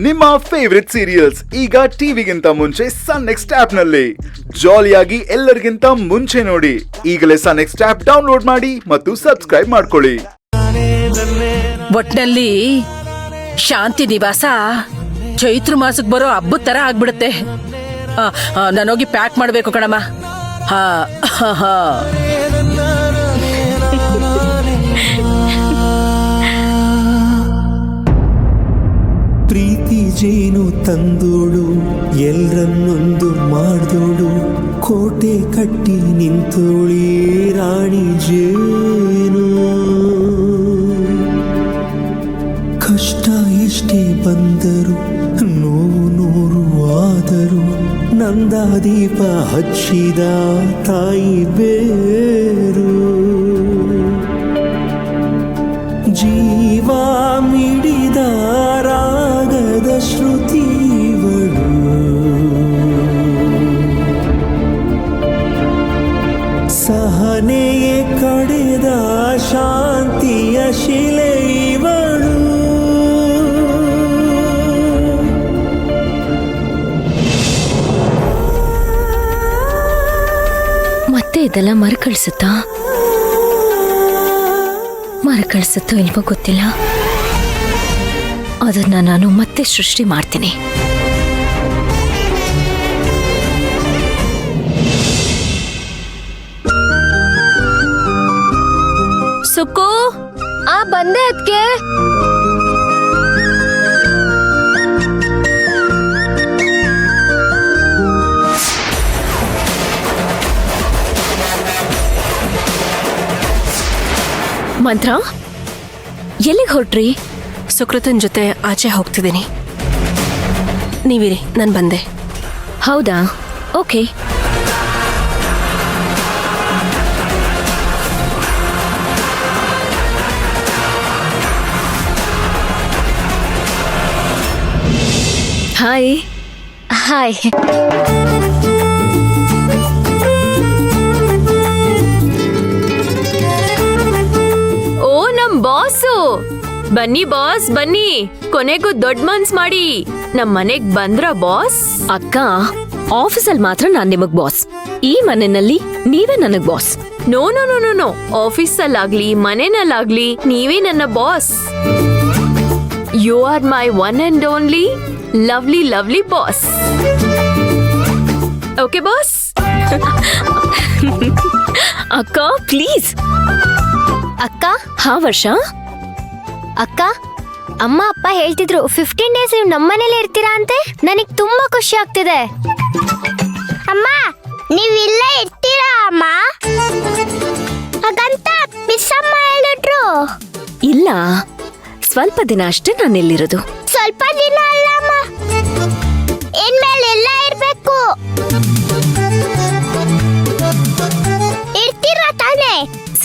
ನಿಮ್ಮ favourite serials ಈಗ ಟಿವಿಗಿಂತ ಮುಂಚೆ ಸನ್ ನೆಕ್ಸ್ಟ್ ಆಪ್ ನಲ್ಲಿ ಜಾಲಿಯಾಗಿ ಎಲ್ಲರಿಗಿಂತ ಮುಂಚೆ ನೋಡಿ. ಈಗಲೇ ಸನ್ ನೆಕ್ಸ್ಟ್ ಆಪ್ ಡೌನ್ಲೋಡ್ ಮಾಡಿ ಮತ್ತು ಸಬ್ಸ್ಕ್ರೈಬ್ ಮಾಡ್ಕೊಳ್ಳಿ. ಒಟ್ನಲ್ಲಿ ಶಾಂತಿ ನಿವಾಸ ಚೈತ್ರ ಮಾಸಕ್ಕೆ ಬರೋ ಹಬ್ಬದ ತರ ಆಗ್ಬಿಡುತ್ತೆ. ನಾನೋಗಿ ಪ್ಯಾಕ್ ಮಾಡ್ಬೇಕು ಕಣಮ್ಮ. ಪ್ರೀತಿ ಜೇನು ತಂದೋಡು ಎಲ್ರನ್ನೊಂದು ಮಾಡ್ದೋಡು ಕೋಟೆ ಕಟ್ಟಿ ನಿಂತೋಳಿ ರಾಣಿ ಜೇನು. ಕಷ್ಟ ಎಷ್ಟೇ ಬಂದರು ನೋವು ನೂರು ಆದರೂ ನಂದ ದೀಪ ಹಚ್ಚಿದ ತಾಯಿ ಬೇರು. ಜೀವ ಮಿಡಿದ ರಾಗದ ಶ್ರುತಿವಳು ಸಹನೆಯೇ ಕಡೆದ ಶಾಂತಿಯ ಶಿಲೆಯವಳು. ಮತ್ತೆ ಇದೆಲ್ಲ ಮರುಕಳಿಸುತ್ತಾ? ಮರುಕಳಿಸುತ್ತೋ ಇಲ್ವೋ ಗೊತ್ತಿಲ್ಲ. ಅದನ್ನ ನಾನು ಮತ್ತೆ ಸೃಷ್ಟಿ ಮಾಡ್ತೀನಿ. ಸುಕ್ಕು, ಬಂದೆ ಅದಕ್ಕೆ. ಮಂತ್ರ, ಎಲ್ಲಿಗೆ ಹೊರಟ್ರಿ? ಸುಕೃತನ್ ಜೊತೆ ಆಚೆ ಹೋಗ್ತಿದ್ದೀನಿ. ನೀವಿರಿ, ನಾನು ಬಂದೆ. ಹೌದಾ, ಓಕೆ. ಹಾಯ್. ಹಾಯ್. ಬಾಸು ಬನ್ನಿ, ಬಾಸ್ ಬನ್ನಿ. ಕೊನೆಗೂ ದೊಡ್ಡ ಮನ್ಸ್ ಮಾಡಿ ನಮ್ ಮನೆಗ್ ಬಂದ್ರ ಬಾಸ್. ಅಕ್ಕ, ಆಫೀಸಲ್ಲಿ ಮಾತ್ರ ನಾನ್ ನಿಮಗ್ ಬಾಸ್, ಈ ಮನೆಯಲ್ಲಿ ನೀವೇ ನನಗ್ boss. No no no no no, ಆಫೀಸಲ್ಲಾಗ್ಲಿ ಮನೆನಲ್ಲಾಗ್ಲಿ ನೀವೇ ನನ್ನ boss. You are my one and only lovely lovely boss. Okay boss? ಅಕ್ಕ ಪ್ಲೀಸ್. ಅಕ್ಕ. ಹಾ ವರ್ಷ. ಅಕ್ಕ, ಅಮ್ಮ ಅಪ್ಪ ಹೇಳ್ತಿದ್ರು 15 ಡೇಸ್ ನೀವು ನಮ್ಮನೇಲಿ ಇರ್ತೀರಾ ಅಂತೆ. ನನಗ್ ತುಂಬಾ ಖುಷಿ ಆಗ್ತಿದೆ. ಅಮ್ಮ, ನೀವ್ ಇಲ್ಲೇ ಇರ್ತೀರಾ ಅಮ್ಮ? ಹಾಗಂತ ಮಿಸ್ ಅಮ್ಮ ಹೇಳಿದ್ರು. ಇಲ್ಲ, ಸ್ವಲ್ಪ ದಿನ ಅಷ್ಟೇ ನಾನು ಇಲ್ಲಿರೋದು. ಸ್ವಲ್ಪ ದಿನ ಅಲ್ಲ ಅಮ್ಮ, ಇನ್ಮೇಲೆ ಎಲ್ಲ ಇರ್ಬೇಕು. ಇರ್ತೀರಾ ತಾನೇ?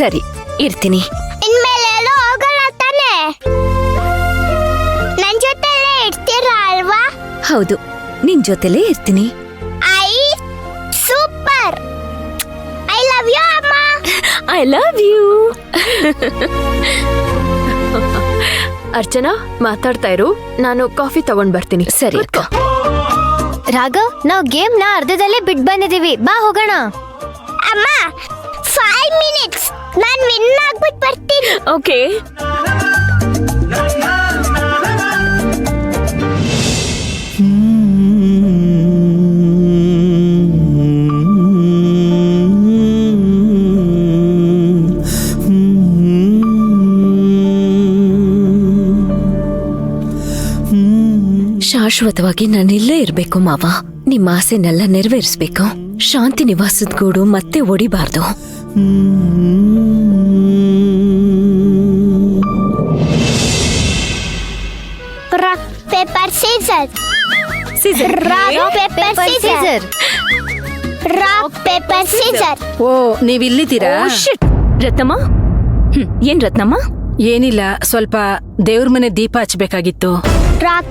ಸರಿ, ಇರ್ತೀನಿ. ಇನ್ಮೇಲೆ ಎಲ್ಲೋ ಹೋಗಲ್ಲ ತಾನೆ? ನನ್ ಜೊತೆಲೇ ಇರ್ತೀರಾ ಅಲ್ವಾ? ಹೌದು, ನಿನ್ ಜೊತೆಲೇ ಇರ್ತೀನಿ. ಸೂಪರ್. ಐ ಲವ್ ಯು ಅಮ್ಮ. I love you. ಅರ್ಚನಾ, ಮಾತಾಡ್ತಾ ಇರು, ನಾನು ಕಾಫಿ ತಗೊಂಡ್ ಬರ್ತೀನಿ. ಸರಿ ಅಕ್ಕ. ರಾಘವ್, ನಾವು ಗೇಮ್ ನ ಅರ್ಧದಲ್ಲೇ ಬಿಟ್ ಬಂದಿದೀವಿ, ಬಾ ಹೋಗೋಣ. ಅಮ್ಮ, 5 ಮಿನಿಟ್ಸ್, ನಾನು ವಿನ್ ಆಗ್ಬಿಟ್ಟು ಬರ್ತೀನಿ. ಓಕೆ. ಶಾಶ್ವತವಾಗಿ ನಾನಿಲ್ಲೇ ಇರ್ಬೇಕು ಮಾವ. ನಿಮ್ಮ ಆಸೆನೆಲ್ಲ ನೆರವೇರಿಸ್ಬೇಕು. ಶಾಂತಿ ನಿವಾಸದ ಗೂಡು ಮತ್ತೆ ಒಡಿಬಾರ್ದು. Rock paper scissor. Rock paper scissor. Rock paper scissor. ಓ, ನೀವಿಲ್ಲಿದ್ದೀರಾ? ರತ್ನಮ್ಮ. ಏನ್ ರತ್ನಮ್ಮ? ಏನಿಲ್ಲ, ಸ್ವಲ್ಪ ದೇವ್ರ ಮನೆ ದೀಪ ಹಚ್ಬೇಕಾಗಿತ್ತು. ರಾಕ್